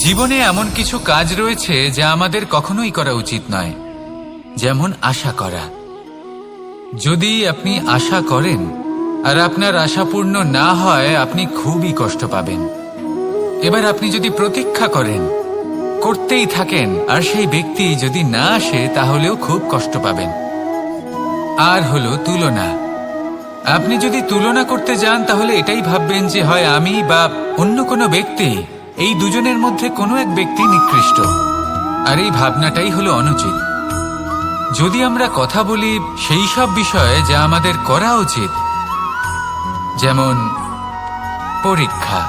জীবনে এমন কিছু কাজ রয়েছে যা আমাদের কখনোই করা উচিত নয়, যেমন আশা করা। যদি আপনি আশা করেন আর আপনার আশা পূর্ণ না হয়, আপনি খুবই কষ্ট পাবেন। এবার আপনি যদি প্রতীক্ষা করেন, করতেই থাকেন, আর সেই ব্যক্তি যদি না আসে, তাহলেও খুব কষ্ট পাবেন। আর হলো তুলনা। আপনি যদি তুলনা করতে যান, তাহলে এটাই ভাববেন যে হয় আমি বা অন্য কোনো ব্যক্তি, এই দুজনের মধ্যে কোনো এক ব্যক্তি নিকৃষ্ট। আর এই ভাবনাটাই হলো অনুচিত। যদি আমরা কথা বলি সেই সব বিষয়ে যা আমাদের করা উচিত, যেমন পরীক্ষা।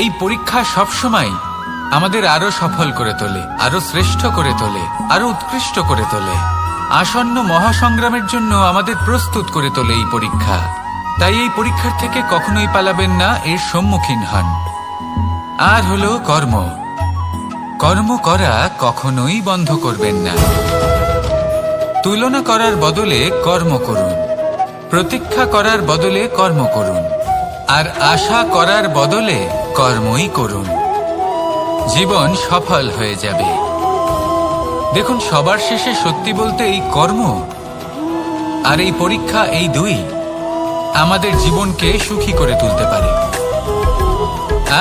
এই পরীক্ষা সবসময় আমাদের আরো সফল করে তোলে, আরো শ্রেষ্ঠ করে তোলে, আরো উৎকৃষ্ট করে তোলে। আসন্ন মহাসংগ্রামের জন্য আমাদের প্রস্তুত করে তোলে এই পরীক্ষা। তাই এই পরীক্ষার থেকে কখনোই পালাবেন না, এর সম্মুখীন হন। আর হলো কর্ম। কর্ম করা কখনোই বন্ধ করবেন না। তুলনা করার বদলে কর্ম করুন, প্রতীক্ষা করার বদলে কর্ম করুন, আর আশা করার বদলে কর্মই করুন। জীবন সফল হয়ে যাবে। দেখুন, সবার শেষে সত্যি বলতে এই কর্ম আর এই পরীক্ষা, এই দুই আমাদের জীবনকে সুখী করে তুলতে পারে।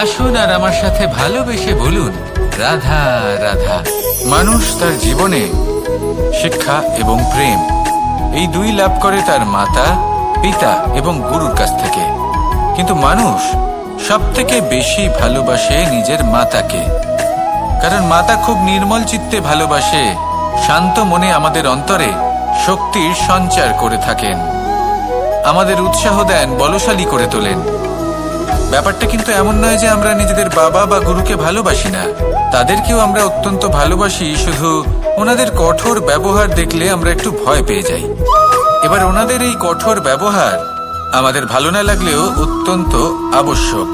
আসুন আর আমার সাথে ভালোবেসে বলুন, রাধা রাধা। মানুষ তার জীবনে শিক্ষা এবং প্রেম, এই দুই লাভ করে তার মাতা, পিতা এবং গুরুর কাছ থেকে। কিন্তু মানুষ সব থেকে বেশি ভালোবাসে নিজের মাতাকে, কারণ মাতা খুব নির্মল চিত্তে ভালোবাসে, শান্ত মনে আমাদের অন্তরে শক্তির সঞ্চার করে থাকেন, আমাদের উৎসাহ দেন, বলশালী করে তোলেন। ব্যাপারটা কিন্তু এমন নয় যে আমরা নিজেদের বাবা বা গুরুকে ভালোবাসি না, তাদেরকেও আমরা অত্যন্ত ভালোবাসি, শুধু ওনাদের কঠোর ব্যবহার দেখলে আমরা একটু ভয় পেয়ে যাই। এবার ওনাদের এই কঠোর ব্যবহার আমাদের ভালো না লাগলেও অত্যন্ত আবশ্যক,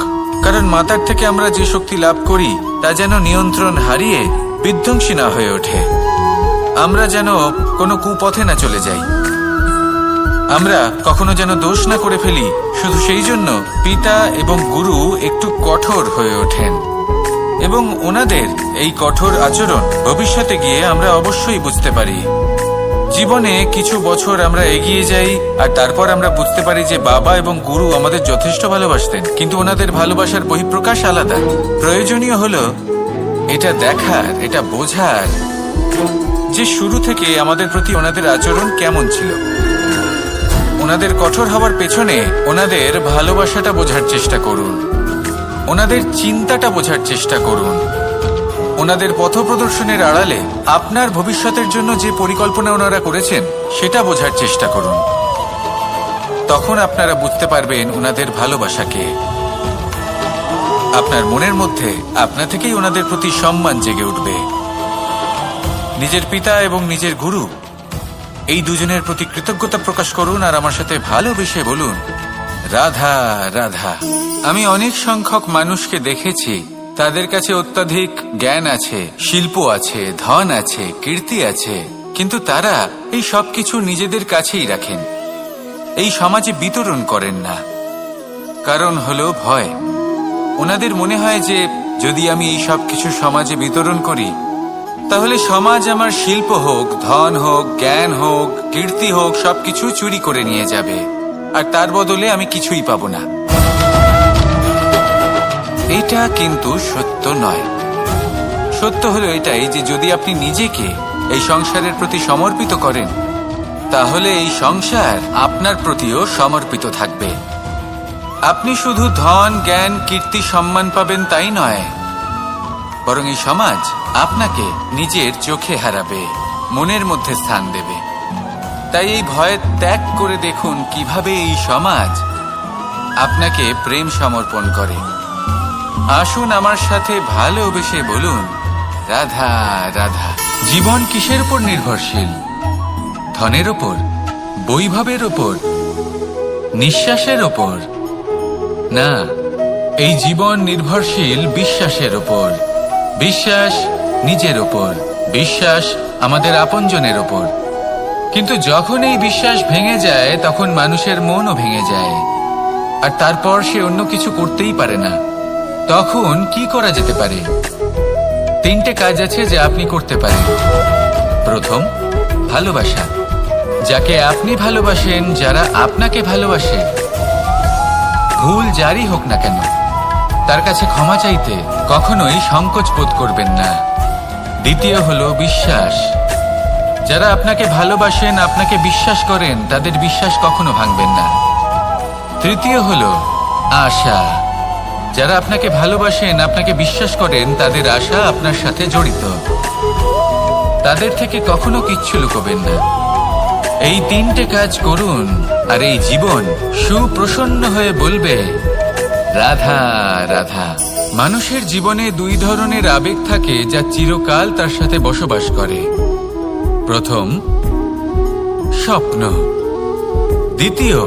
কারণ মাতার থেকে আমরা যে শক্তি লাভ করি তা যেন নিয়ন্ত্রণ হারিয়ে বিধ্বংসী না হয়ে ওঠে, আমরা যেন কোনো কুপথে না চলে যাই, আমরা কখনো যেন দোষ না করে ফেলি। শুধু সেই জন্য পিতা এবং গুরু একটু কঠোর হয়ে ওঠেন, এবং ওনাদের এই কঠোর আচরণ ভবিষ্যতে গিয়ে আমরা অবশ্যই বুঝতে পারি। জীবনে কিছু বছর আমরা এগিয়ে যাই আর তারপর আমরা বুঝতে পারি যে বাবা এবং গুরু আমাদের যথেষ্ট ভালোবাসতেন, কিন্তু ওনাদের ভালোবাসার বহিঃপ্রকাশ আলাদা। প্রয়োজনীয় হলো এটা দেখার, এটা বোঝার যে শুরু থেকে আমাদের প্রতি ওনাদের আচরণ কেমন ছিল। ওনাদের কঠোর হওয়ার পেছনে ওনাদের ভালোবাসাটা বোঝার চেষ্টা করুন, ওনাদের চিন্তাটা বোঝার চেষ্টা করুন, ওনাদের পথপ্রদর্শনের আড়ালে আপনার ভবিষ্যতের জন্য যে পরিকল্পনা ওনারা করেছেন সেটা বোঝার চেষ্টা করুন। তখন আপনারা বুঝতে পারবেন ওনাদের ভালোবাসাকে। আপনার মনের মধ্যে আপনা থেকেই ওনাদের প্রতি সম্মান জেগে উঠবে। নিজের পিতা এবং নিজের গুরু, এই দুজনের প্রতি কৃতজ্ঞতা প্রকাশ করুন আর আমার সাথে ভালোবেসে বলুন, রাধা রাধা। আমি অনেক সংখ্যক মানুষকে দেখেছি, তাদের কাছে অত্যাধিক জ্ঞান আছে, শিল্প আছে, ধন আছে, কীর্তি আছে, কিন্তু তারা এই সব কিছু নিজেদের কাছেই রাখেন, এই সমাজে বিতরণ করেন না। কারণ হলো ভয়। ওনাদের মনে হয় যে যদি আমি এই সব কিছু সমাজে বিতরণ করি, তাহলে সমাজ আমার শিল্প হোক, ধন হোক, জ্ঞান হোক, কীর্তি হোক, সবকিছু চুরি করে নিয়ে যাবে, আর তার বদলে আমি কিছুই পাবো না। এটা কিন্তু সত্য নয়। সত্য হলো এটাই যে যদি আপনি নিজেকে এই সংসারের প্রতি সমর্পিত করেন, তাহলে এই সংসার আপনার প্রতিও সমর্পিত থাকবে। আপনি শুধু ধন, জ্ঞান, কীর্তি, সম্মান পাবেন তাই নয়, বরং এই সমাজ আপনাকে নিজের চোখে হারাবে, মনের মধ্যে স্থান দেবে। তাই এই ভয় ত্যাগ করে দেখুন কিভাবে এই সমাজ আপনাকে প্রেম সমর্পণ করে। আসুন আমার সাথে ভালোবেসে বলুন, রাধা রাধা। জীবন কিসের উপর নির্ভরশীল? ধনের ওপর, বৈভবের ওপর, নিঃশ্বাসের ওপর? না, এই জীবন নির্ভরশীল বিশ্বাসের ওপর। বিশ্বাস নিজের ওপর, বিশ্বাস আমাদের আপনজনের ওপর। কিন্তু যখন এই বিশ্বাস ভেঙে যায়, তখন মানুষের মনও ভেঙে যায়, আর তারপর সে অন্য কিছু করতেই পারে না। তখন কি করা যেতে পারে? তিনটে কাজ আছে যা আপনি করতে পারেন। প্রথম, ভালোবাসা। যাকে আপনি ভালোবাসেন, যারা আপনাকে ভালোবাসে, ভুল যারই হোক না কেন, তার কাছে ক্ষমা চাইতে কখনোই সংকোচ বোধ করবেন না। দ্বিতীয় হলো বিশ্বাস। যারা আপনাকে ভালোবাসেন, আপনাকে বিশ্বাস করেন, তাদের বিশ্বাস কখনো ভাঙবেন না। তৃতীয় হলো আশা। যারা আপনাকে ভালোবাসেন, আপনাকে বিশ্বাস করেন, তাদের আশা আপনার সাথে জড়িত। তাদের থেকে কখনো কিচ্ছু লুকোবেন না। এই তিনটে কাজ করুন আর এই জীবন সুপ্রসন্ন হয়ে বলবে, রাধা রাধা। মানুষের জীবনে দুই ধরনের আবেগ থাকে যা চিরকাল তার সাথে বসবাস করে। প্রথম, স্বপ্ন। দ্বিতীয়,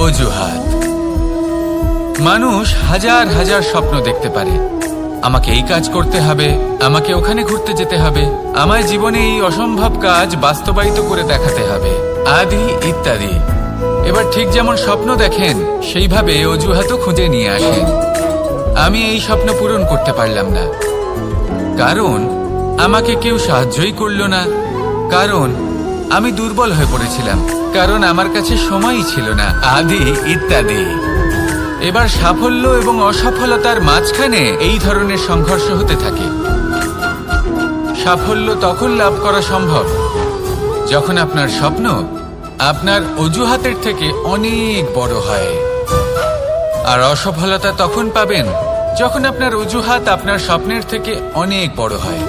অজুহাত। মানুষ হাজার হাজার স্বপ্ন দেখতে পারে। আমাকে এই কাজ করতে হবে, আমাকে ওখানে ঘুরতে যেতে হবে, আমায় জীবনে এই অসম্ভব কাজ বাস্তবায়িত করে দেখাতে হবে, আদি ইত্যাদি। এবার ঠিক যেমন স্বপ্ন দেখেন, সেইভাবে অজুহাতও খুঁজে নিয়ে আসেন। আমি এই স্বপ্ন পূরণ করতে পারলাম না, কারণ আমাকে কেউ সাহায্যই করল না, কারণ আমি দুর্বল হয়ে পড়েছিলাম, কারণ আমার কাছে সময়ই ছিল না, আদি ইত্যাদি। এবার সাফল্য এবং অসফলতার মাঝখানে এই ধরনের সংঘর্ষ হতে থাকে। সাফল্য তখন লাভ করা সম্ভব যখন আপনার স্বপ্ন আপনার অজুহাতের থেকে অনেক বড় হয়, আর অসফলতা তখন পাবেন যখন আপনার অজুহাত আপনার স্বপ্নের থেকে অনেক বড় হয়।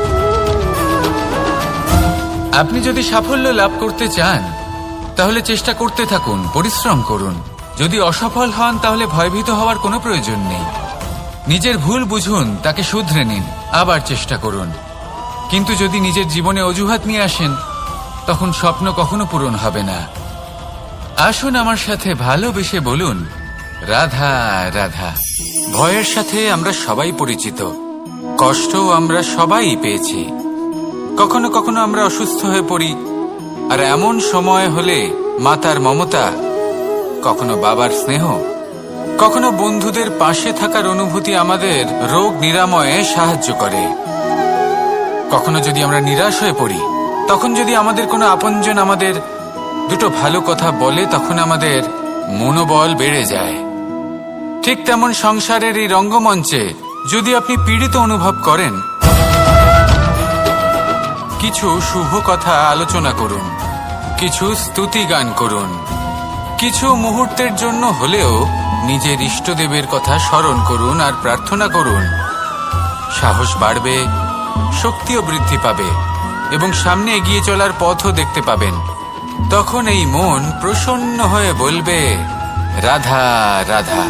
আপনি যদি সাফল্য লাভ করতে চান, তাহলে চেষ্টা করতে থাকুন, পরিশ্রম করুন। যদি অসফল হন, তাহলে ভয়ভীত হওয়ার কোনো প্রয়োজন নেই। নিজের ভুল বুঝুন, তাকে শুধরে নিন, আবার চেষ্টা করুন। কিন্তু যদি নিজের জীবনে অজুহাত নিয়ে আসেন, তখন স্বপ্ন কখনো পূরণ হবে না। আসুন আমার সাথে ভালোবেসে বলুন, রাধা রাধা। ভয়ের সাথে আমরা সবাই পরিচিত, কষ্টও আমরা সবাই পেয়েছি। কখনো কখনো আমরা অসুস্থ হয়ে পড়ি, আর এমন সময় হলে মাতার মমতা, কখনো বাবার স্নেহ, কখনো বন্ধুদের পাশে থাকার অনুভূতি আমাদের রোগ নিরাময়ে সাহায্য করে। কখনো যদি আমরা নিরাশ হয়ে পড়ি, তখন যদি আমাদের কোনো আপনজন আমাদের দুটো ভালো কথা বলে, তখন আমাদের মনোবল বেড়ে যায়। ঠিক তেমন সংসারের এই রঙ্গমঞ্চে যদি আপনি পীড়িত অনুভব করেন, কিছু শুভ কথা আলোচনা করুন, কিছু স্তুতি গান করুন, কিছু মুহূর্তের জন্য হলেও নিজের ইষ্টদেবের কথা স্মরণ করুন আর প্রার্থনা করুন। সাহস বাড়বে, শক্তিও বৃদ্ধি পাবে এবং সামনে এগিয়ে চলার পথও দেখতে পাবেন। তখন এই মন প্রসন্ন হয়ে বলবে, রাধা রাধা।